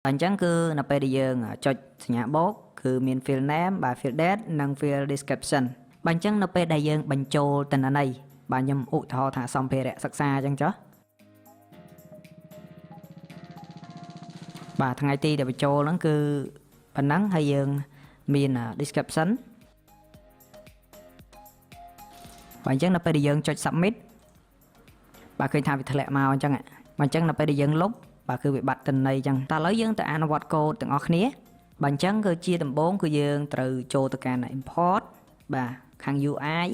អញ្ចឹងគឺនៅពេលដែលយើងចុចសញ្ញាបូកគឺមាន field name បាទ field date និង field description បាទអញ្ចឹងនៅពេលដែលយើងបញ្ចូលទិន្នន័យបាទខ្ញុំឧទាហរណ៍ថាសម្ភារៈសិក្សាអញ្ចឹងចុះបាទថ្ងៃទីដែលបញ្ចូលហ្នឹងគឺប៉ុណ្ណឹងហើយយើងមាន description បាទអញ្ចឹងនៅពេលដែលយើងចុច submit បាទឃើញថាវាធ្លាក់មកអញ្ចឹងបាទអញ្ចឹងនៅពេលដែលយើងលុបបាទគឺវាបាត់ទិន្នន័យអញ្ចឹងតែឥឡូវយើងទៅអនុវត្តកូដទាំងអស់គ្នាបាទអញ្ចឹងគឺជាដំបូងគឺយើងត្រូវចូលទៅកាន់ import បាទខាង UI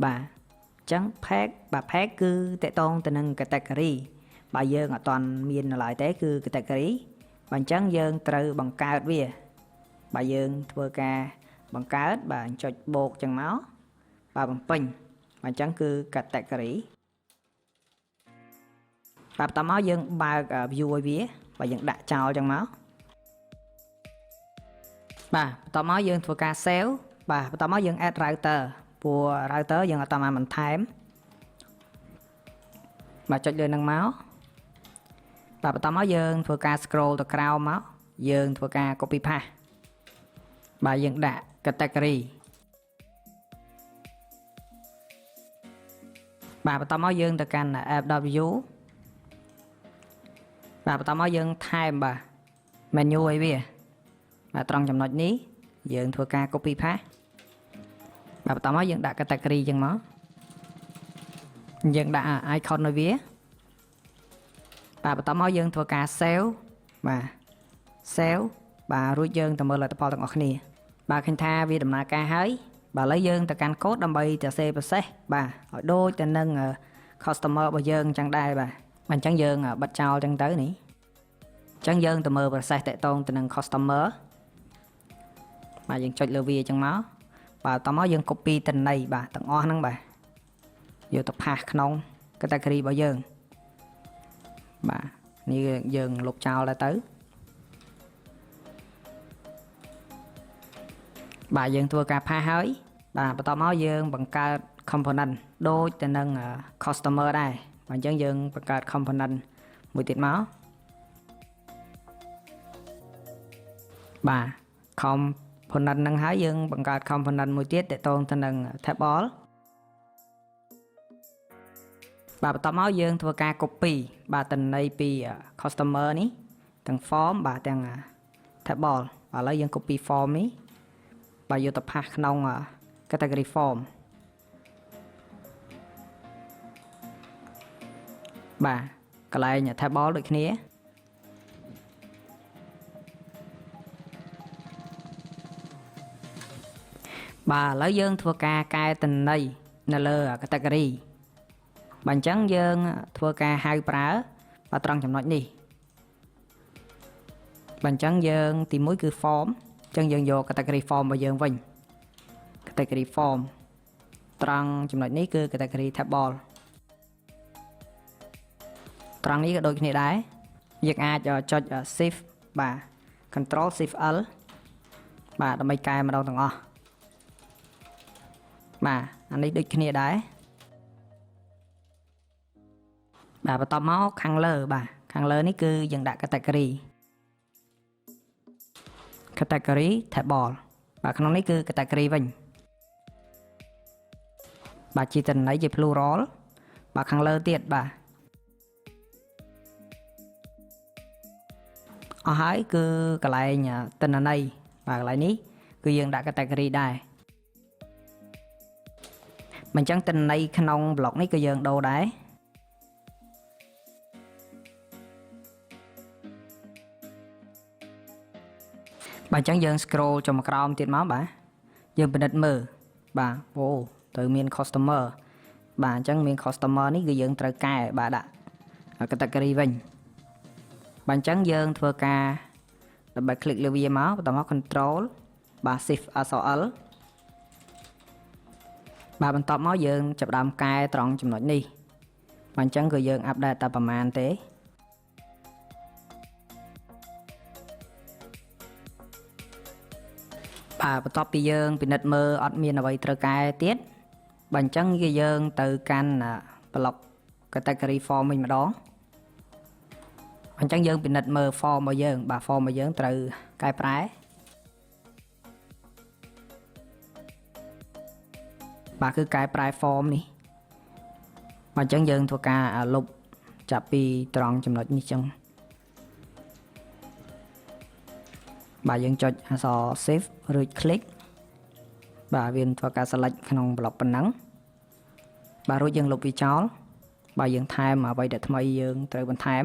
បាទអញ្ចឹង pack បាទ pack គឺតកតងទៅនឹង category បាទយើងអត់ទាន់មាននៅឡើយទេគឺ category បាទអញ្ចឹងយើងត្រូវបង្កើតវាបាទយើងធ្វើការបង្កើតបាទចុចបូកអញ្ចឹងមកបាទបំពេញបាទអញ្ចឹងគឺ category បាទបន្តមកយើងបើក view ឲ្យវាបាទយើងដាក់ចោលអញ្ចឹងមកបាទបន្តមកយើងធ្វើការ save បាទបន្តមកយើង add router ព្រោះ router យើងអត់តាមបន្ថែមបាទចុចលើនឹងមកបាទបន្តមកយើងធ្វើការ scroll ទៅក្រោមមកយើងធ្វើការ copy paste បាទយើងដាក់ category បាទបន្តមកយើងទៅកាន់ app.view បាទបន្តមកយើងថែមបាទ menu ឲ្យវាបាទត្រង់ចំណុចនេះយើងធ្វើការ copy paste បាទបន្តមកយើងដាក់ category អញ្ចឹងមកយើងដាក់ icon ឲ្យវាបាទបន្តមកយើងធ្វើការ save បាទ save បាទរួចយើងទៅមើលលទ្ធផលទាំងអស់គ្នាបាទឃើញថាវាដំណើរការហើយបាទឥឡូវយើងទៅកាន់កូដដើម្បីទៅសេប្រសេសបាទឲ្យដូចទៅនឹង customer របស់យើងអញ្ចឹងដែរបាទអញ្ចឹងយើងបិទចោលអញ្ចឹងទៅនេះអញ្ចឹងយើងទៅមើល process តកតងទៅនឹង customer បាទយើងចុចលើវាអញ្ចឹងមកបាទតមកយើង copy ទិន្នន័យបាទទាំងអស់ហ្នឹងបាទយកទៅផាសក្នុង category របស់យើងបាទនេះយើងលុបចោលដែរទៅបាទយើងធ្វើការផាសហើយបាទបន្តមកយើងបង្កើត component ដូចទៅនឹង customer ដែរបាទអញ្ចឹងយើងបង្កើត component មួយទៀតមកបាទ component ហ្នឹងហើយយើងបង្កើត component មួយទៀតតកតងទៅនឹង table បាទបន្តមកយើងធ្វើការ copy បាទទិន្នន័យពី customer នេះទាំង form បាទទាំង table បាទឥឡូវយើង copy form នេះបាទយកទៅផាសក្នុង category form បាទកន្លែង table ដូចគ្នាបាទឥឡូវយើងធ្វើការកែទិន្នន័យនៅលើ category បាទអញ្ចឹងយើងធ្វើការហៅប្រើបាទត្រង់ចំណុចនេះបាទអញ្ចឹងយើងទី1គឺ form អញ្ចឹងយើងយក category form របស់យើងវិញ category form ត្រង់ចំណុចនេះគឺ category table ត្រង់នេះក៏ដូចគ្នាដែរយើងអាចចុច shift បាទ control shift L បាទដើម្បីកែម្ដងទាំងអស់បាទអានេះដូចគ្នាដែរបាទបន្តមកខាងលើបាទខាងលើនេះគឺយើងដាក់ category table បាទក្នុងនេះគឺ category វិញបាទជាទិន្នន័យជា plural បាទខាងលើទៀតបាទអស់ហើយគឺកន្លែងទិន្នន័យបាទកន្លែងនេះគឺយើងដាក់ category ដែរអញ្ចឹងទិន្នន័យក្នុង block នេះក៏យើងដូរដែរបាទអញ្ចឹងយើង scroll ចុះមកក្រោមទៀតមកបាទយើងពិនិត្យមើលបាទអូទៅមាន customer បាទអញ្ចឹងមាន customer នេះគឺយើងត្រូវកែបាទដាក់ category វិញបាទអញ្ចឹងយើងធ្វើការដើម្បី click លើវាមកបន្តមក control បាទ shift SL បាទបន្ទាប់មកយើងចាប់ផ្ដើមកែត្រង់ចំណុចនេះបាទអញ្ចឹងគឺយើង update តែប្រមាណទេបាទបន្ទាប់ពីយើងពិនិត្យមើលអត់មានអ្វីត្រូវកែទៀតបាទអញ្ចឹងគឺយើងទៅកាន់ block category form វិញម្ដង អញ្ចឹងយើងពិនិត្យមើល form របស់យើងបាទ form របស់យើងត្រូវកែប្រែបាទគឺកែប្រែ form នេះបាទអញ្ចឹងយើងធ្វើការលុបចាប់ពីត្រង់ចំណុចនេះចឹងបាទយើងចុចអក្សរ shift រួច click បាទវាធ្វើការ select ក្នុង block ប៉ុណ្ណឹងបាទរួចយើងលុបវាចោលបាទយើងថែមអ្វីដែលថ្មីយើងត្រូវបន្ថែម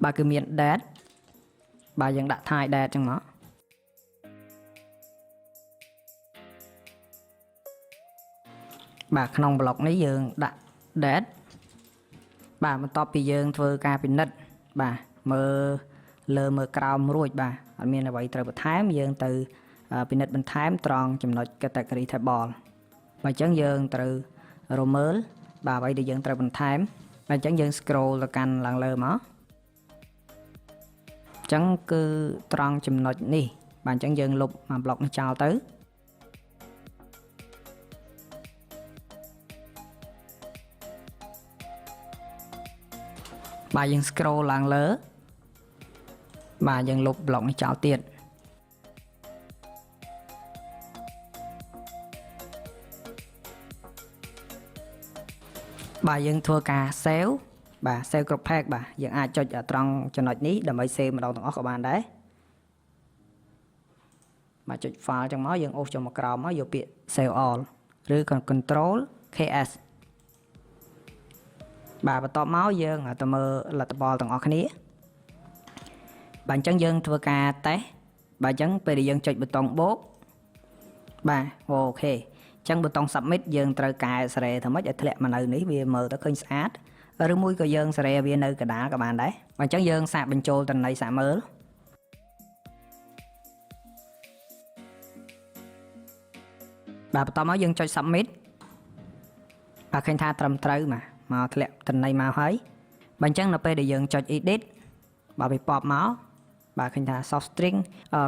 បាទគឺមាន date បាទយើងដាក់ time date ចឹងមកបាទក្នុង block នេះយើងដាក់ date បាទបន្ទាប់ពីយើងធ្វើការពិនិត្យបាទមើលលើមើលក្រោមរួចបាទអត់មានអ្វីត្រូវបន្ថែមយើងទៅពិនិត្យបន្ថែមត្រង់ចំណុច category table បាទអញ្ចឹងយើងត្រូវរមើលបាទអ្វីដែលយើងត្រូវបន្ថែមបាទអញ្ចឹងយើង scroll ទៅកាន់ឡើងលើមកអញ្ចឹងគឺត្រង់ចំណុចនេះបាទអញ្ចឹងយើងលុបមក block នេះចោលទៅបាទយើង scroll ឡើងលើបាទយើងលុប block នេះចោលទៀតបាទយើងធ្វើការ save បាទ save គ្រប់ pack បាទយើងអាចចុចត្រង់ចំណុចនេះដើម្បី save ម្ដងទាំងអស់ក៏បានដែរបាទចុច file ចឹងមកយើងអូសចូលមកក្រោមមកយកពាក្យ save all ឬក៏ control ks បាទបន្ទាប់មកយើងទៅមើលលទ្ធផលទាំងអស់គ្នាបាទអញ្ចឹងយើងធ្វើការតេស្តបាទអញ្ចឹងពេលដែលយើងចុចប៊ូតុងបូកបាទអូខេអញ្ចឹងប៊ូតុង submit យើងត្រូវកែសារ៉េធ្វើម៉េចឲ្យធ្លាក់មកនៅនេះវាមើលទៅឃើញស្អាតឬមួយក៏យើងសារ៉េវានៅកណ្ដាលក៏បានដែរបាទអញ្ចឹងយើងសាកបញ្ចូលតន័យសាកមើលបាទបន្ទាប់មកយើងចុច submit បាទឃើញថាត្រឹមត្រូវមកធ្លាក់តន័យមកហើយបាទអញ្ចឹងនៅពេលដែលយើងចុច edit បាទវាពបមកបាទឃើញថា soft string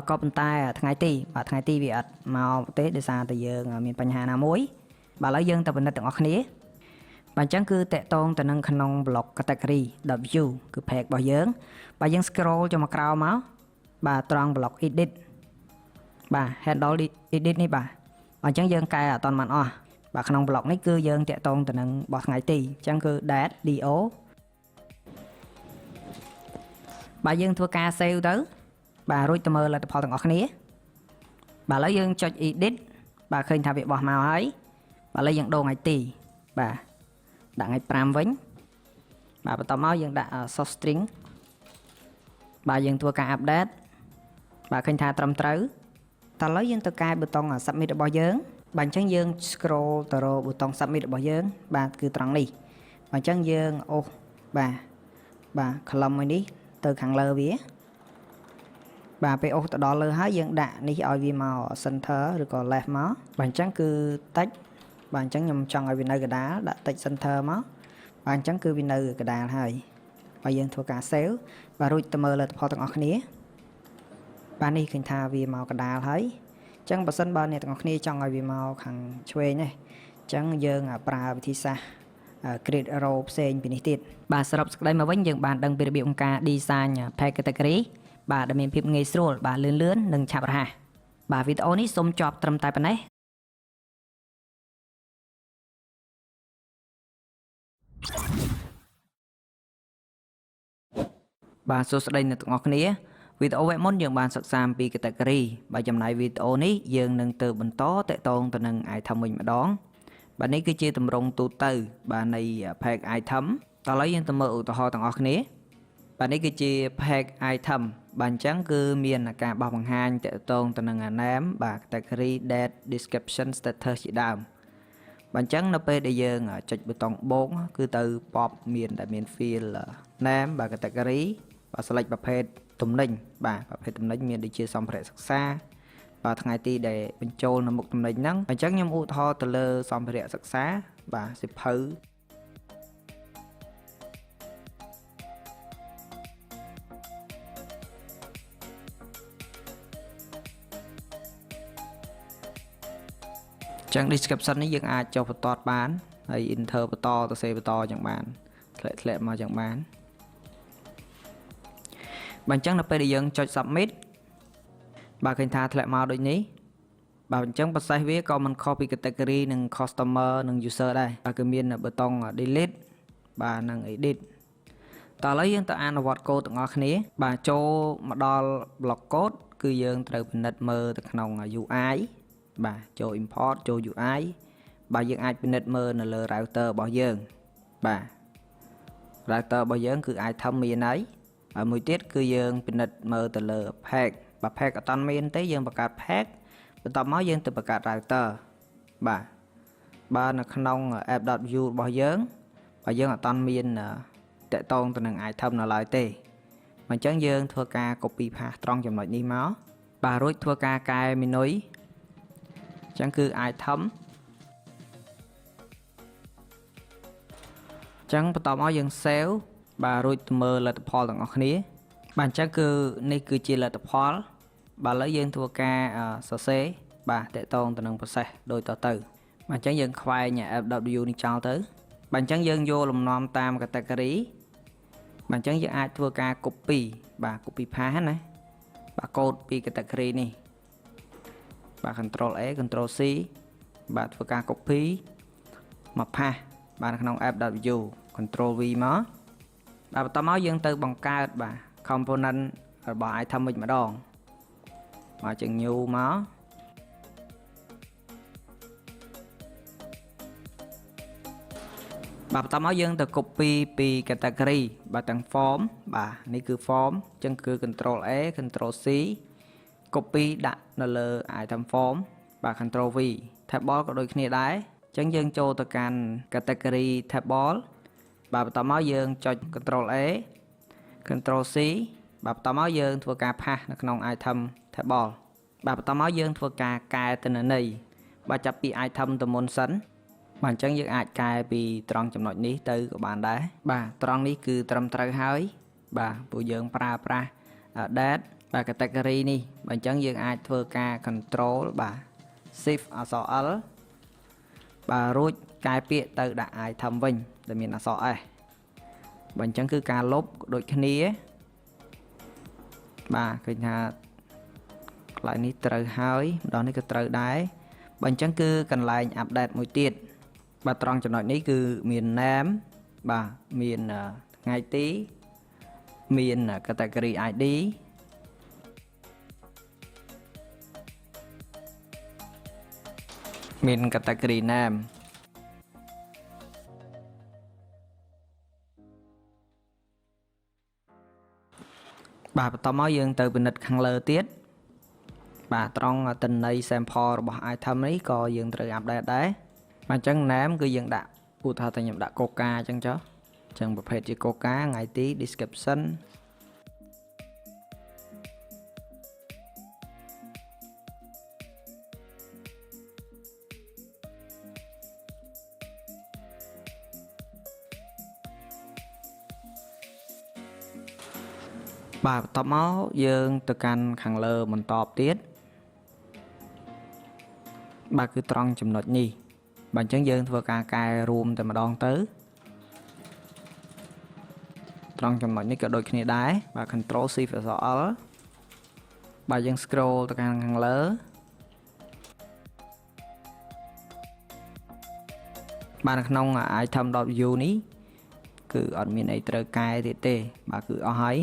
ក៏ប៉ុន្តែថ្ងៃទីបាទថ្ងៃទីវាអត់មកទេដោយសារតែយើងមានបញ្ហាណាមួយបាទឥឡូវយើងទៅពិនិត្យទាំងអស់គ្នាបាទអញ្ចឹងគឺតកតងទៅនឹងក្នុង block category w គឺ page របស់យើងបាទយើង scroll ចូលមកក្រោមមកបាទត្រង់ block edit បាទ handle edit នេះបាទអញ្ចឹងយើងកែអត់តាន់បានអស់បាទក្នុង block នេះគឺយើងតកតងទៅនឹងបោះថ្ងៃទីអញ្ចឹងគឺ date do បាទយើងធ្វើការ save ទៅបាទរួចទៅមើលលទ្ធផលទាំងអស់គ្នាបាទឥឡូវយើងចុច edit បាទឃើញថាវាបោះមកហើយបាទឥឡូវយើងដូរថ្ងៃទីបាទដាក់ថ្ងៃ5វិញបាទបន្តមកយើងដាក់ source string បាទយើងធ្វើការ update បាទឃើញថាត្រឹមត្រូវតើឥឡូវយើងទៅកែប៊ូតុង submit របស់យើងបាទអញ្ចឹងយើង scroll ទៅរកប៊ូតុង submit របស់យើងបាទគឺត្រង់នេះបាទអញ្ចឹងយើងអូសបាទ column មួយនេះទៅខាងលើវាបាទពេលអូសទៅដល់លើហើយយើងដាក់នេះឲ្យវាមក center ឬក៏ left មកបាទអញ្ចឹងគឺតិចបាទអញ្ចឹងខ្ញុំចង់ឲ្យវានៅកណ្ដាលដាក់តិច center មកបាទអញ្ចឹងគឺវានៅកណ្ដាលហើយបាទយើងធ្វើការ save បាទរួចទៅមើលលទ្ធផលទាំងអស់គ្នាបាទនេះឃើញថាវាមកកណ្ដាលហើយអញ្ចឹងបើសិនបើអ្នកទាំងអស់គ្នាចង់ឲ្យវាមកខាងឆ្វេងនេះអញ្ចឹងយើងប្រើវិធីសាស្ត្រ create row ផ្សេងពីនេះទៀតបាទសរុបសេចក្តីមកវិញយើងបានដឹងពីរបៀបក្នុងការ design page category បាទដែលមានភាពងាយស្រួលបាទលឿននិងឆាប់រហ័សបាទវីដេអូនេះសូមចប់ត្រឹមតែប៉ុណ្ណេះបាទសួស្តីអ្នកទាំងអស់គ្នាវីដេអូវគ្គមុនយើងបានសិក្សាអំពី category បាទចំណាយវីដេអូនេះយើងនឹងទៅបន្តតាក់ទងទៅនឹង item វិញម្ដងបាទនេះគឺជាទម្រង់ទូទៅបាទនៃ page item តោះឥឡូវយើងទៅមើលឧទាហរណ៍ទាំងអស់គ្នាបាទនេះគឺជា page item បាទអញ្ចឹងគឺមានការបោះបង្ហាញតាក់ទងទៅនឹង name បាទ category date description status ជាដើមបាទអញ្ចឹងនៅពេលដែលយើងចុចប៊ូតុងបូកគឺទៅ pop មាន field name បាទ category បាទ select ប្រភេទទំនិញបាទប្រភេទទំនិញមានដូចជាសម្ភារៈសិក្សាបាទថ្ងៃទីដែលបញ្ចូលនៅមុខទំនិញហ្នឹងអញ្ចឹងខ្ញុំឧទាហរណ៍ទៅលើសម្ភារៈសិក្សាបាទសិភៅចឹង description នេះយើងអាចចុះបន្ទាត់បានហើយ enter បន្តទៅសេបន្តចឹងបានធ្លាក់មកចឹងបាន Bạn chẳng là bây giờយើងចុច submit បាទឃើញថាធ្លាក់មកដូចនេះបាទអញ្ចឹង process វាក៏មិនខុសពី category និង customer និង user ដែរបាទគឺមានប៊ូតុង delete បាទនិង edit តោះឥឡូវយើងទៅអនុវត្តកូដទាំងអស់គ្នាបាទចូលមកដល់ block code គឺយើងត្រូវពិនិត្យមើលទៅក្នុង UI បាទចូល import ចូល UI បាទយើងអាចពិនិត្យមើលនៅលើ router របស់យើងបាទ router របស់យើងគឺ item មានហើយហើយមួយទៀតគឺយើងពិនិត្យមើលទៅលើ pack បើ pack អត់តាន់មានទេយើងបង្កើត pack បន្ទាប់មកយើងទៅបង្កើត router បាទបើនៅក្នុង app.view របស់យើងបើយើងអត់តាន់មានតាក់ទងទៅនឹង item នៅឡើយទេអញ្ចឹងយើងធ្វើការ copy path ត្រង់ចំណុចនេះមកបាទរួចធ្វើការកែ menu អញ្ចឹងគឺ item អញ្ចឹងបន្ទាប់មកយើង save បាទរួចទៅមើលលទ្ធផលទាំងអស់គ្នាបាទអញ្ចឹងគឺនេះគឺជាលទ្ធផលបាទឥឡូវយើងធ្វើការសរសេរបាទតាក់ទងទៅនឹង process ដូចតទៅបាទអញ្ចឹងយើងខ្វែង app.view នេះចោលទៅបាទអញ្ចឹងយើងយកលំនាំតាម category បាទអញ្ចឹងយើងអាចធ្វើការ copy បាទ copy path ណាបាទកូដពី category នេះបាទ control A control C បាទធ្វើការ copy មក path បាទនៅក្នុង app.view control V មកបាទបន្តមកយើងទៅបង្កើតបាទ component របស់ item វិញម្ដងមកជាង new មកបាទបន្តមកយើងទៅ copy ពី category បាទទាំង form បាទនេះគឺ form អញ្ចឹងគឺ control A control C copy ដាក់នៅលើ item form បាទ control V table ក៏ដូចគ្នាដែរអញ្ចឹងយើងចូលទៅកាន់ category table បាទបន្តមកយើងចុច control A control C បាទបន្តមកយើងធ្វើការ pass នៅក្នុង item table បាទបន្តមកយើងធ្វើការកែទិន្នន័យបាទចាប់ពី item ទៅមុនសិនបាទអញ្ចឹងយើងអាចកែពីត្រង់ចំណុចនេះទៅក៏បានដែរបាទត្រង់នេះគឺត្រឹមត្រូវហើយបាទព្រោះយើងប្រើប្រាស់ date បាទ category នេះបាទអញ្ចឹងយើងអាចធ្វើការ control បាទ shift អក្សរ L បាទរួចកែពាក្យទៅដាក់ item វិញដែលមានអក្សរ S បាទអញ្ចឹងគឺការលុបដូចគ្នាបាទឃើញថាកន្លែងនេះត្រូវហើយម្ដងនេះក៏ត្រូវដែរបាទអញ្ចឹងគឺកន្លែង update មួយទៀតបាទត្រង់ចំណុចនេះគឺមាន name បាទមានថ្ងៃទីមាន category ID មាន category name បាទបន្តមកយើងទៅពិនិត្យខាងលើទៀតបាទត្រង់ទិន្នន័យ sample របស់ item នេះក៏យើងត្រូវ update ដែរបាទអញ្ចឹង name គឺយើងដាក់ឧទាហរណ៍ថាខ្ញុំដាក់ Coca អញ្ចឹងចុះអញ្ចឹងប្រភេទជា Coca ថ្ងៃទី description បាទបន្ទាប់មកយើងទៅកាន់ខាងលើបន្តទៀតបាទគឺត្រង់ចំណុចនេះបាទអញ្ចឹងយើងធ្វើការកែរួមតែម្ដងទៅត្រង់ចំណុចនេះក៏ដូចគ្នាដែរបាទ control shift L បាទយើង scroll ទៅខាងលើបាទនៅក្នុង item.view នេះគឺអត់មានអីត្រូវកែទៀតទេបាទគឺអស់ហើយ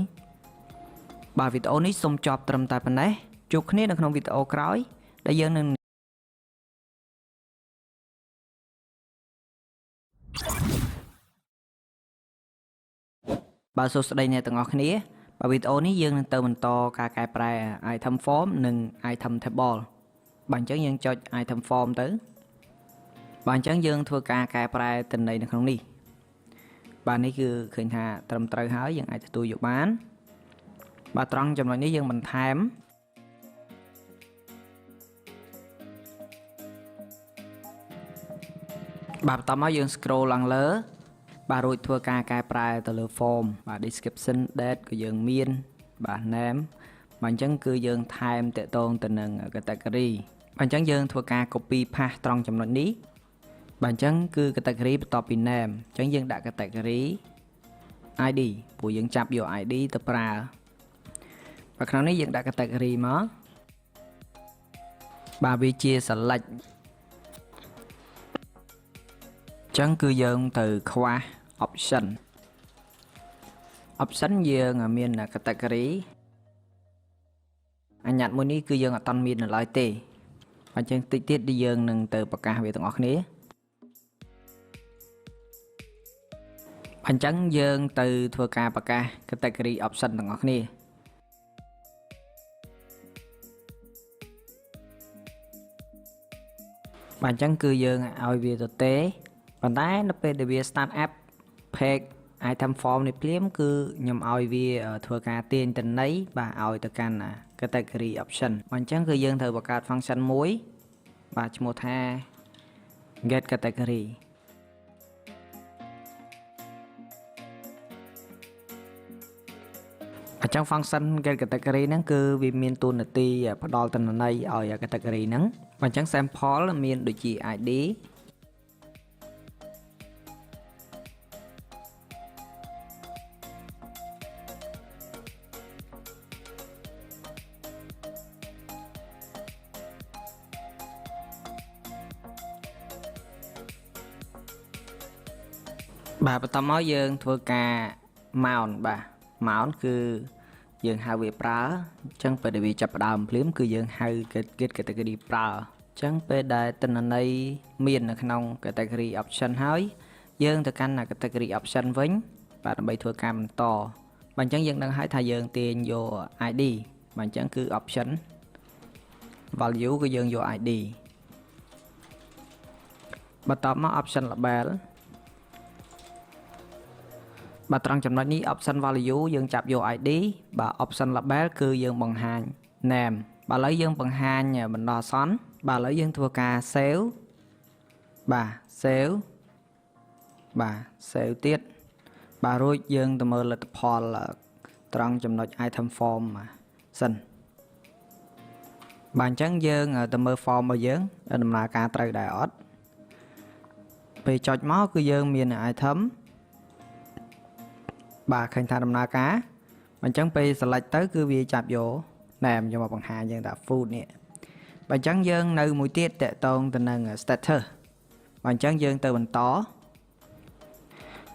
បាទវីដេអូនេះសូមចប់ត្រឹមតែប៉ុណ្ណេះជួបគ្នានៅក្នុងវីដេអូក្រោយដែលយើងនឹងបាទសួស្តីអ្នកទាំងអស់គ្នាបាទវីដេអូនេះយើងនឹងទៅបន្តការកែប្រែ item form និង item table បាទអញ្ចឹងយើងចុច item form ទៅបាទអញ្ចឹងយើងធ្វើការកែប្រែទិន្នន័យនៅក្នុងនេះបាទនេះគឺឃើញថាត្រឹមត្រូវហើយយើងអាចទទួលយកបានបាទត្រង់ចំណុចនេះយើងបន្ថែមបាទបន្តមកយើង scroll ឡើងលើបាទរួចធ្វើការកែប្រែទៅលើ form បាទ description date ក៏យើងមានបាទ name បាទអញ្ចឹងគឺយើងថែមតាក់ទងទៅនឹង category បាទអញ្ចឹងយើងធ្វើការ copy path ត្រង់ចំណុចនេះបាទអញ្ចឹងគឺ category បន្ទាប់ពី name អញ្ចឹងយើងដាក់ category ID ព្រោះយើងចាប់យក ID ទៅប្រើ và khả năng nàyយើងដាក់ category មកបាទវាជា select ចឹងគឺយើងទៅខ្វះ option យើងមាន category អញ្ញត្តិមួយនេះគឺយើងអត់ទាន់មាននៅឡើយទេអញ្ចឹងតិចទៀតយើងនឹងទៅប្រកាសវាទាំងអស់គ្នាអញ្ចឹងយើងទៅធ្វើការប្រកាស category option ទាំងអស់គ្នាបាទអញ្ចឹងគឺយើងឲ្យវាទៅទេប៉ុន្តែនៅពេលដែលវា start up page item form នេះភ្លាមគឺខ្ញុំឲ្យវាធ្វើការទាញទិន្នន័យបាទឲ្យទៅកាន់ category option អញ្ចឹងគឺយើងត្រូវបង្កើត function មួយបាទឈ្មោះថា get category អញ្ចឹង function get category ហ្នឹងគឺវាមានតួនាទីផ្ដល់ទិន្នន័យឲ្យ category ហ្នឹងអញ្ចឹង sample មានដូចជា IDបាទបន្តមកយើងធ្វើការ mount បាទ mount គឺយើងហៅវាប្រើអញ្ចឹងពេលដែលវាចាប់ផ្ដើមភ្លាមគឺយើងហៅ get category ប្រើអញ្ចឹងពេលដែលទិន្នន័យមាននៅក្នុង category option ហើយយើងទៅកាន់ category option វិញបាទដើម្បីធ្វើការបន្តបាទអញ្ចឹងយើងដឹងហើយថាយើងទាញយក ID បាទអញ្ចឹងគឺ option value គឺយើងយក ID បន្តមក option label បាទត្រង់ចំណុចនេះ option value យើងចាប់យក ID បាទ option label គឺយើងបង្ហាញ name បាទឥឡូវយើងបង្ហាញបណ្ដោះអាសន្នបាទឥឡូវយើងធ្វើការ save បាទ save បាទ save ទៀតបាទរួចយើងទៅមើលលទ្ធផលត្រង់ចំណុច item form សិនបាទអញ្ចឹងយើងទៅមើល form របស់យើងដំណើរការត្រូវដែរអត់ពេលចុចមកគឺយើងមាន itemបាទឃើញថាដំណើរការអញ្ចឹងពេល select ទៅគឺវាចាប់យក name យកមកបង្ហាញយើងថា food នេះបាទអញ្ចឹងយើងនៅមួយទៀតតកតងទៅនឹង status បាទអញ្ចឹងយើងទៅបន្ត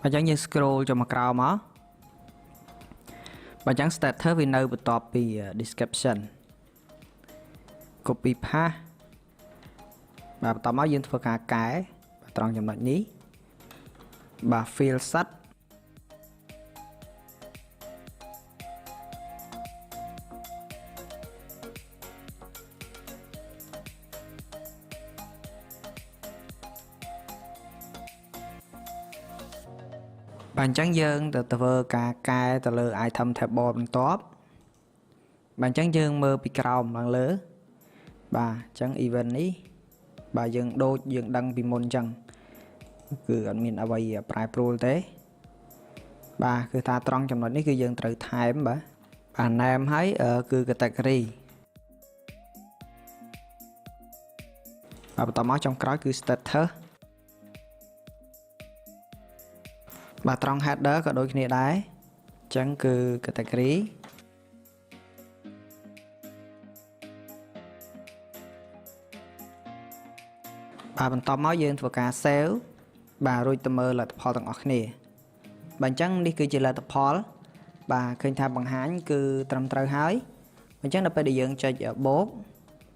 បាទអញ្ចឹងយើង scroll ចុះមកក្រោមមកបាទអញ្ចឹង status វានៅបន្ទាប់ពី description copy paste បាទបន្តមកយើងធ្វើការកែបាទត្រង់ចំណុចនេះបាទ field setបាទអញ្ចឹងយើងទៅធ្វើការកែទៅលើ item table បន្ទាប់បាទអញ្ចឹងយើងមើលពីក្រោមឡើងលើបាទអញ្ចឹង event នេះបាទយើងដូចយើងដឹងពីមុនអញ្ចឹងគឺអត់មានអ្វីប្រែប្រួលទេបាទគឺថាត្រង់ចំណុចនេះគឺយើងត្រូវថែមបាទ name ហើយគឺ category បាទបន្តមកចុងក្រោយគឺ status បាទត្រង់ header ក៏ដូចគ្នាដែរអញ្ចឹងគឺ category បាទបន្តមកយើងធ្វើការ save បាទរួចទៅមើលលទ្ធផលទាំងអស់គ្នាបាទអញ្ចឹងនេះគឺជាលទ្ធផលបាទឃើញថាបង្ហាញគឺត្រឹមត្រូវហើយអញ្ចឹងដល់ពេលដែលយើងចុចបូក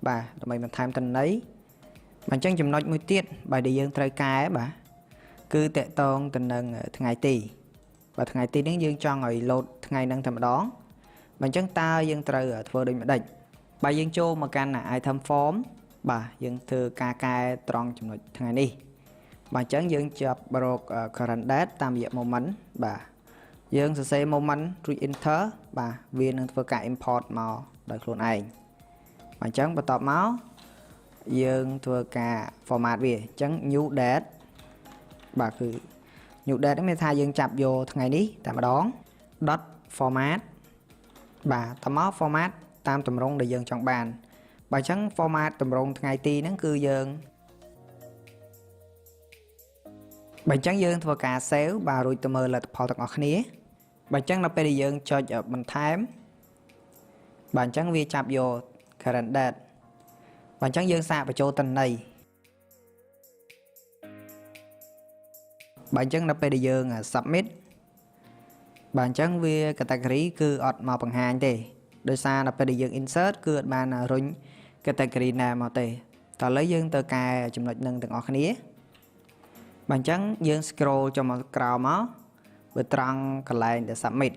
បាទដើម្បីបន្ថែមទិន្នន័យបាទអញ្ចឹងចំណុចមួយទៀតបាទដែលយើងត្រូវកែបាទគឺតកតងទៅនឹងថ្ងៃទីបាទថ្ងៃទីនេះយើងចង់ឲ្យ load ថ្ងៃហ្នឹងតែម្ដងបាទអញ្ចឹងតើយើងត្រូវធ្វើដូចម្ដេចបាទយើងចូលមកកាន់ item form បាទយើងធ្វើការកែត្រង់ចំណុចថ្ងៃនេះបាទអញ្ចឹងយើងចាប់រក current date តាមរយៈ moment បាទយើងសរសេរ moment រួច enter បាទវានឹងធ្វើការ import មកដោយខ្លួនឯងបាទអញ្ចឹងបន្ទាប់មកយើងធ្វើការ format វាអញ្ចឹង new date បាទគឺ new date នេះមានថាយើងចាប់យកថ្ងៃនេះតែម្ដង dot format បាទតមក format តាមទម្រង់ដែលយើងចង់បានបាទអញ្ចឹង format ទម្រង់ថ្ងៃទីហ្នឹងគឺយើងបាទអញ្ចឹងយើងធ្វើការ save បាទរួចទៅមើលលទ្ធផលទាំងអស់គ្នាបាទអញ្ចឹងដល់ពេលដែលយើងចុចបន្ថែម បាទអញ្ចឹងវាចាប់យក current date បាទអញ្ចឹងយើងសាកបញ្ចូលទិន្នន័យបាទអញ្ចឹងដល់ពេលដែលយើង submit បាទអញ្ចឹងវា category គឺអត់មកបង្ហាញទេដោយសារដល់ពេលដែលយើង insert គឺអត់បានរុញ category ណាមកទេតោះឥឡូវយើងទៅកែចំណុចនឹងទាំងអស់គ្នាបាទអញ្ចឹងយើង scroll ចុះមកក្រោមមកបើត្រង់កន្លែងដែល submit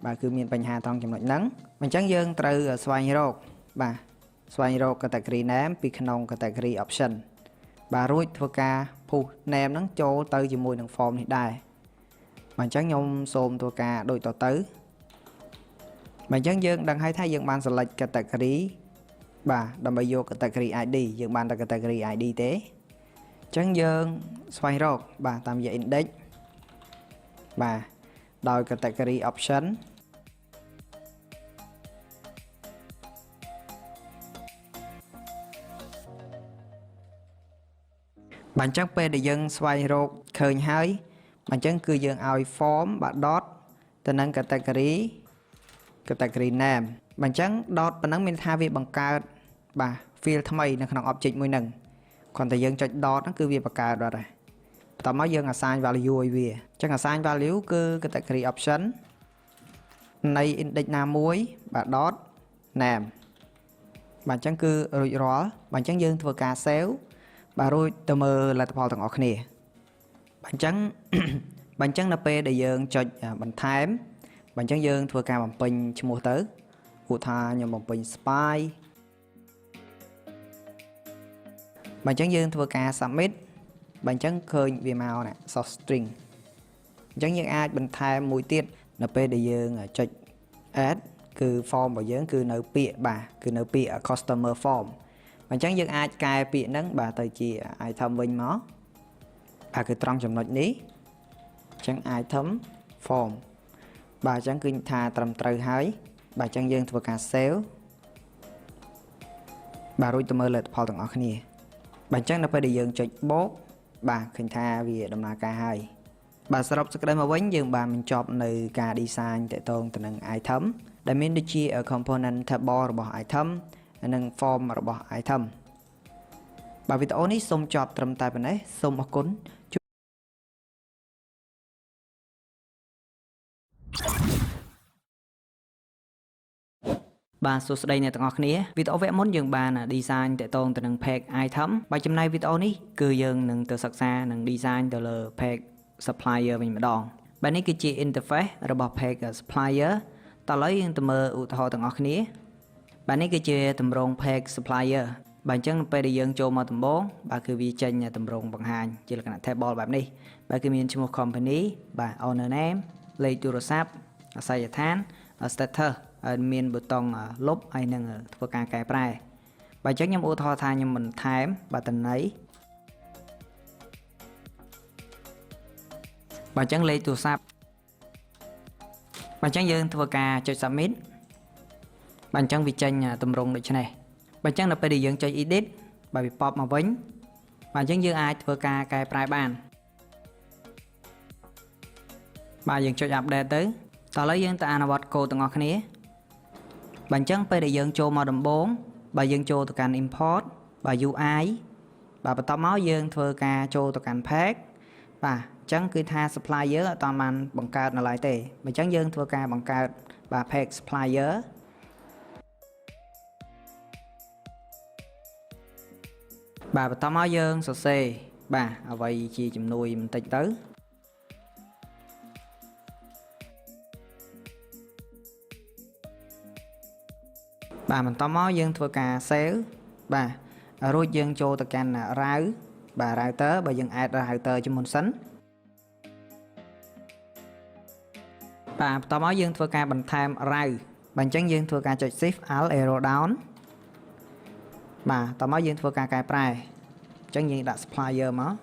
បាទគឺមានបញ្ហាត្រង់ចំណុចហ្នឹងអញ្ចឹងយើងត្រូវស្វែងរកបាទស្វែងរក category name ពីក្នុង category option បាទរួចធ្វើការ push name ហ្នឹងចូលទៅជាមួយនឹង form នេះដែរបាទអញ្ចឹងខ្ញុំសូមធ្វើការដូចតទៅបាទអញ្ចឹងយើងដឹងហើយថាយើងបាន select category បាទដើម្បីយក category ID យើងបានតែ category ID ទេអញ្ចឹងយើងស្វែងរកបាទតាមរយៈ index បាទដោយ category option បាទអញ្ចឹងពេលដែលយើងស្វែងរកឃើញហើយបាទអញ្ចឹងគឺយើងឲ្យ form បាទ dot ទៅនឹង category name បាទអញ្ចឹង dot ប៉ុណ្ណឹងមានថាវាបង្កើតបាទ field ថ្មីនៅក្នុង object មួយហ្នឹងគ្រាន់តែយើងចុច dot ហ្នឹងគឺវាបង្កើតបាត់ហើយបន្ទាប់មកយើង assign value ឲ្យវាអញ្ចឹង assign value គឺ category option នៃ index ណាមួយបាទ dot name បាទអញ្ចឹងគឺរួចរាល់បាទអញ្ចឹងយើងធ្វើការ save បាទរួចទៅមើលលទ្ធផលទាំងអស់គ្នាបាទអញ្ចឹងបាទអញ្ចឹងនៅពេលដែលយើងចុចបន្ថែមបាទអញ្ចឹងយើងធ្វើការបំពេញឈ្មោះទៅឧទាហរណ៍ខ្ញុំបំពេញ spy បាទអញ្ចឹងយើងធ្វើការ submit បាទអញ្ចឹងឃើញវាមកណា source string អញ្ចឹងយើងអាចបន្ថែមមួយទៀតនៅពេលដែលយើងចុច add គឺ form របស់យើងគឺនៅពាក្យបាទគឺនៅពាក្យ customer form អញ្ចឹងយើងអាចកែពាក្យហ្នឹងបាទទៅជា item វិញមកបាទគឺត្រង់ចំណុចនេះអញ្ចឹង item form បាទអញ្ចឹងគឺថាត្រឹមត្រូវហើយបាទអញ្ចឹងយើងធ្វើការ save បាទរួចទៅមើលលទ្ធផលទាំងអស់គ្នាបាទអញ្ចឹងនៅពេលដែលយើងចុចបូកបាទឃើញថាវាដំណើរការហើយបាទសរុបសេចក្តីមកវិញយើងបានបញ្ចប់នៅការ design ទាក់ទងទៅនឹង item ដែលមានដូចជា component table របស់ item និង form របស់ item បាទវីដេអូនេះសូមចប់ត្រឹមតែប៉ុណ្ណេះសូមអរគុណបាទសួស្តីអ្នកទាំងអស់គ្នាវីដេអូវគ្គមុនយើងបាន design តាក់ទងទៅនឹង page item បាទចំណែកវីដេអូនេះគឺយើងនឹងទៅសិក្សានិង design ទៅលើ page supplier វិញម្ដងបាទនេះគឺជា interface របស់ page supplier តោះឥឡូវយើងទៅមើលឧទាហរណ៍ទាំងអស់គ្នាបាទនេះគឺជាទម្រង់ page supplier បាទអញ្ចឹងពេលដែលយើងចូលមកដំបូងបាទគឺវាចេញទម្រង់បង្ហាញជាលក្ខណៈ table បែបនេះបាទគឺមានឈ្មោះ company បាទ owner name លេខទូរស័ព្ទអាសយដ្ឋាន status ហើយមានប៊ូតុងលុបហើយនឹងធ្វើការកែប្រែបាទអញ្ចឹងខ្ញុំឧទាហរណ៍ថាខ្ញុំបន្ថែមបាទតំណែងបាទអញ្ចឹងលេខទូរស័ព្ទបាទអញ្ចឹងយើងធ្វើការចុច submit បាទអញ្ចឹងវាចេញទម្រង់ដូចនេះបាទអញ្ចឹងនៅពេលដែលយើងចុច edit បាទវា pop មកវិញបាទអញ្ចឹងយើងអាចធ្វើការកែប្រែបានបាទយើងចុច update ទៅតោះឥឡូវយើងទៅអនុវត្តកូដទាំងអស់គ្នាបាទអញ្ចឹងពេលដែលយើងចូលមកដំបូងបាទយើងចូលទៅកាន់ import បាទ UI បាទបន្ទាប់មកយើងធ្វើការចូលទៅកាន់ page បាទអញ្ចឹងគឺថា supplier អត់បានបង្កើតនៅឡើយទេអញ្ចឹងយើងធ្វើការបង្កើតបាទ page supplier បាទបន្ទាប់មកយើងសរសេរបាទអ្វីជាជំនួយបន្តិចទៅបាទបន្តមកយើងធ្វើការ save បាទរួចយើងចូលទៅកាន់ route បាទ router បើយើង add router ជាមុនសិនបាទបន្តមកយើងធ្វើការបន្ថែម route បាទអញ្ចឹងយើងធ្វើការចុច shift alt arrow down បាទបន្តមកយើងធ្វើការកែប្រែអញ្ចឹងយើងដាក់ supplier មក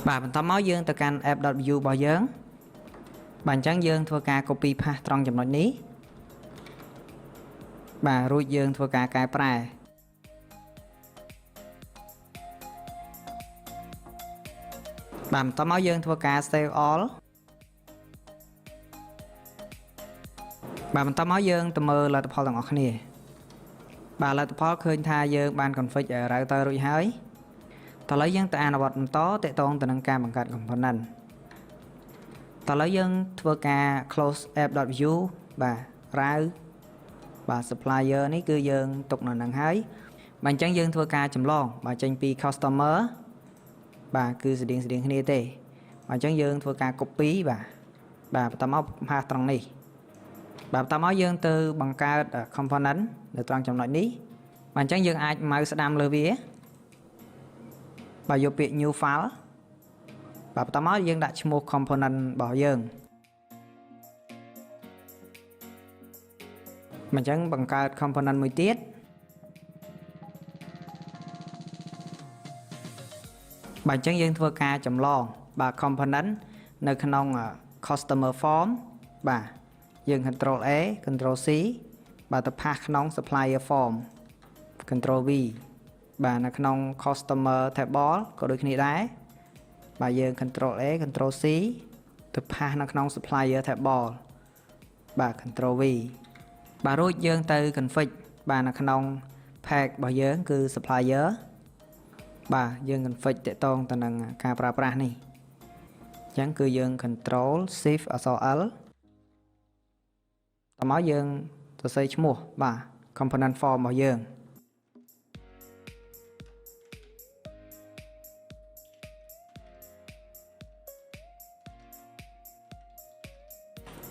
បាទបន្តមកយើងទៅកាន់ app.view របស់យើងបាទអញ្ចឹងយើងធ្វើការ copy paste ត្រង់ចំណុចនេះបាទរួចយើងធ្វើការកែប្រែ បាទបន្តមកយើងធ្វើការ save all បាទបន្តមកយើងទៅមើលលទ្ធផលទាំងអស់គ្នាបាទលទ្ធផលឃើញថាយើងបាន config router រួចហើយតោះឥឡូវយើងទៅអនុវត្តបន្តទាក់ទងទៅនឹងការបង្កើត component តោះឥឡូវយើងធ្វើការ close app.view បាទ route បាទ supplier នេះគឺយើងទុកនៅនឹងហើយបាទអញ្ចឹងយើងធ្វើការចម្លងបាទចេញពី customer បាទគឺស្តៀងគ្នាទេបាទអញ្ចឹងយើងធ្វើការ copy បាទបន្តមកផាសត្រង់នេះបាទបន្តមកយើងទៅបង្កើត component នៅត្រង់ចំណុចនេះបាទអញ្ចឹងយើងអាច mouse ស្ដាំលើវាបាទយកពាក្យ new file បាទបន្តមកយើងដាក់ឈ្មោះ component របស់យើងអញ្ចឹងបង្កើត component មួយទៀតបាទអញ្ចឹងយើងធ្វើការចម្លងបាទ component នៅក្នុង customer form បាទយើង control A control C បាទទៅផាសក្នុង supplier form control V បាទនៅក្នុង customer table ក៏ដូចគ្នាដែរបាទយើង control A control C ទៅផាសនៅក្នុង supplier table បាទ control V បាទរួចយើងទៅ config បាទនៅក្នុង pack របស់យើងគឺ supplier បាទយើង config តាក់ទងទៅនឹងការប្រើប្រាស់នេះអញ្ចឹងគឺយើង control shift អក្សរ L តមកយើងសរសេរឈ្មោះបាទ component form របស់យើង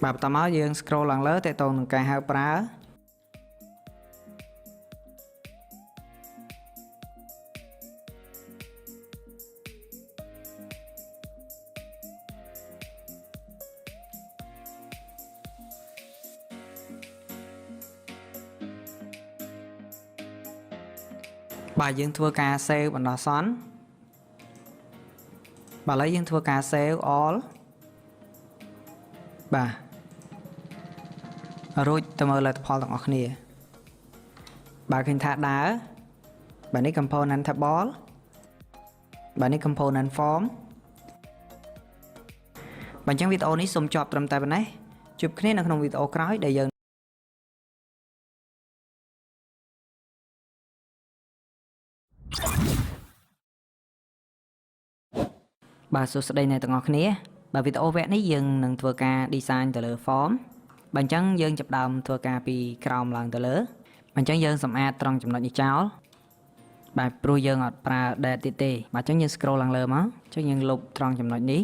បាទបន្តមកយើង scroll ឡើងលើតាក់ទងនឹងការហៅប្រើបាទយើងធ្វើការ save បណ្ដោះអាសន្នបាទឥឡូវយើងធ្វើការ save all បាទរួចទៅមើលលទ្ធផលទាំងអស់គ្នាបាទឃើញថាដើរបាទនេះ component table បាទនេះ component form បាទអញ្ចឹងវីដេអូនេះសូមចប់ត្រឹមតែប៉ុណ្ណេះជួបគ្នានៅក្នុងវីដេអូក្រោយដែលយើងបាទសួស្តីអ្នកទាំងអស់គ្នាបាទវីដេអូវគ្គនេះយើងនឹងធ្វើការ design ទៅលើ form បាទអញ្ចឹងយើងចាប់ផ្ដើមធ្វើការពីក្រោមឡើងទៅលើបាទអញ្ចឹងយើងសម្អាតត្រង់ចំណុចនេះចោលបាទព្រោះយើងអត់ប្រើ date ទៀតទេបាទអញ្ចឹងយើង scroll ឡើងលើមកអញ្ចឹងយើងលុបត្រង់ចំណុចនេះ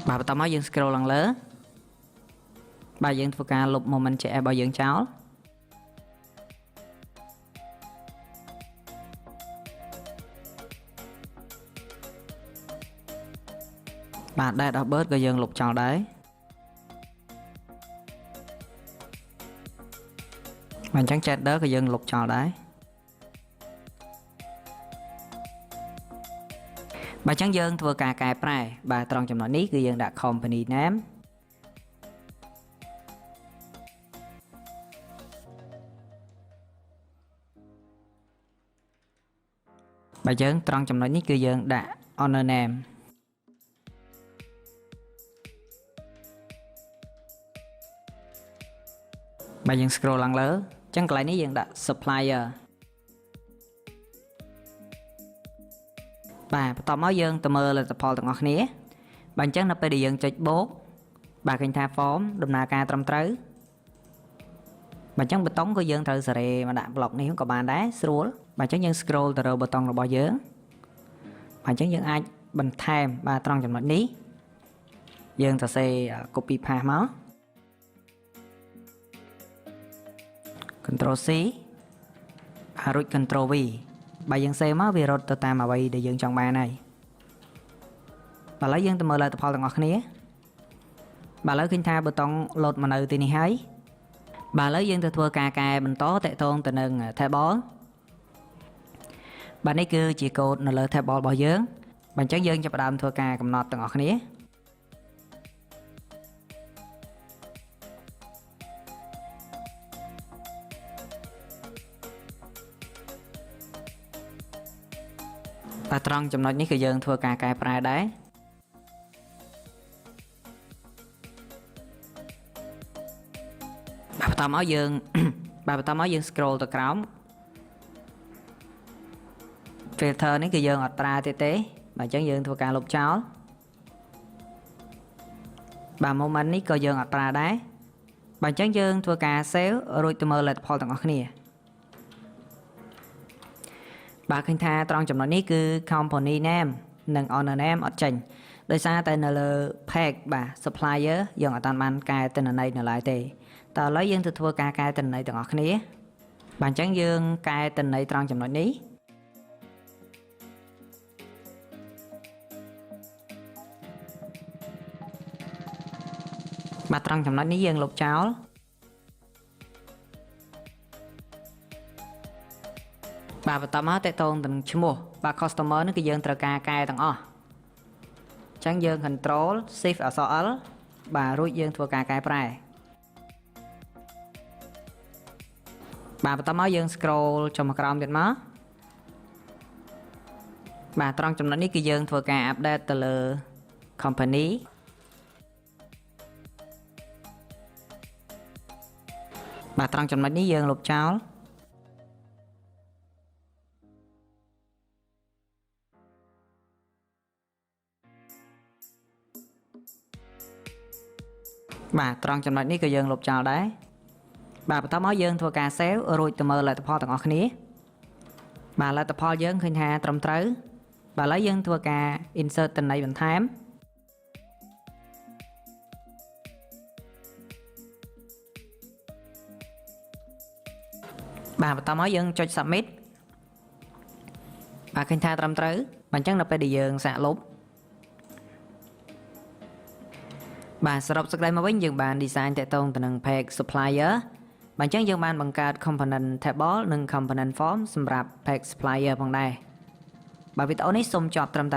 បាទបន្តមកយើង scroll ឡើងលើបាទយើងធ្វើការលុប moment JS របស់យើងចោលបាទ date of birth ក៏យើងលុបចោលដែរបាទអញ្ចឹង gender ក៏យើងលុបចោលដែរបាទអញ្ចឹងយើងធ្វើការកែប្រែបាទត្រង់ចំណុចនេះគឺយើងដាក់ company name បាទយើងត្រង់ចំណុចនេះគឺយើងដាក់ owner name បាទយើង scroll ឡើងលើអញ្ចឹងកន្លែងនេះយើងដាក់ supplier បាទបន្ទាប់មកយើងទៅមើលលទ្ធផលទាំងអស់គ្នាបាទអញ្ចឹងនៅពេលដែលយើងចុចបូកបាទឃើញថា form ដំណើរការត្រឹមត្រូវបាទអញ្ចឹងប៊ូតុងក៏យើងត្រូវសារ៉េមកដាក់ block នេះក៏បានដែរស្រួលបាទអញ្ចឹងយើង scroll ទៅរកប៊ូតុងរបស់យើងបាទអញ្ចឹងយើងអាចបន្ថែមបាទត្រង់ចំណុចនេះយើងសរសេរ copy paste មក Ctrl C រួច Ctrl V បាទយើងសេមកវារត់ទៅតាមអ្វីដែលយើងចង់បានហើយបាទឥឡូវយើងទៅមើលលទ្ធផលទាំងអស់គ្នាបាទឥឡូវឃើញថាប៊ូតុង load មកនៅទីនេះហើយបាទឥឡូវយើងទៅធ្វើការកែបន្តតាក់ទងទៅនឹង table បាទនេះគឺជាកូដនៅលើ table របស់យើងបាទអញ្ចឹងយើងចាប់ផ្ដើមធ្វើការកំណត់ទាំងអស់គ្នា បាទត្រង់ចំណុចនេះគឺយើងធ្វើការកែប្រែដែរបាទបន្តមកយើង បាទបន្តមកយើង scroll ទៅក្រោម filter នេះគឺយើងអត់ប្រើទៀតទេបាទអញ្ចឹងយើងធ្វើការលុបចោលបាទ moment នេះក៏យើងអត់ប្រើដែរបាទអញ្ចឹងយើងធ្វើការ save រួចទៅមើលលទ្ធផលទាំងអស់គ្នាបាទឃើញថាត្រង់ចំណុចនេះគឺ company name និង owner name អត់ចេញដោយសារតែនៅលើ page បាទ supplier យើងអត់តានកែទិន្នន័យនៅឡើយទេតើឥឡូវយើងទៅធ្វើការកែទិន្នន័យទាំងអស់គ្នាបាទអញ្ចឹងយើងកែទិន្នន័យត្រង់ចំណុចនេះបាទត្រង់ចំណុចនេះយើងលុបចោលបាទបន្តមកតេតងទៅនឹងឈ្មោះបាទ customer នេះគឺយើងត្រូវការកែទាំងអស់អញ្ចឹងយើង control shift អក្សរ L បាទរួចយើងធ្វើការកែប្រែបាទបន្តមកយើង scroll ចុះមកក្រោមទៀតមកបាទត្រង់ចំណុចនេះគឺយើងធ្វើការ update ទៅលើ company បាទត្រង់ចំណុចនេះយើងលុបចោលបាទត្រង់ចំណុចនេះក៏យើងលុបចោលដែរបាទបន្តមកយើងធ្វើការ save រួចទៅមើលលទ្ធផលទាំងអស់គ្នាបាទលទ្ធផលយើងឃើញថាត្រឹមត្រូវបាទឥឡូវយើងធ្វើការ insert ទិន្នន័យបន្ថែមបាទបន្តមកយើងចុច submit បាទឃើញថាត្រឹមត្រូវបាទអញ្ចឹងនៅពេលដែលយើងសាកលុបបាទសរុបសេចក្តីមកវិញយើងបាន design តាក់ទងទៅនឹង page supplier បាទអញ្ចឹងយើងបានបង្កើត component table និង component form សម្រាប់ page supplier ផងដែរបាទវីដេអូនេះសូមចប់ត្រឹមតែ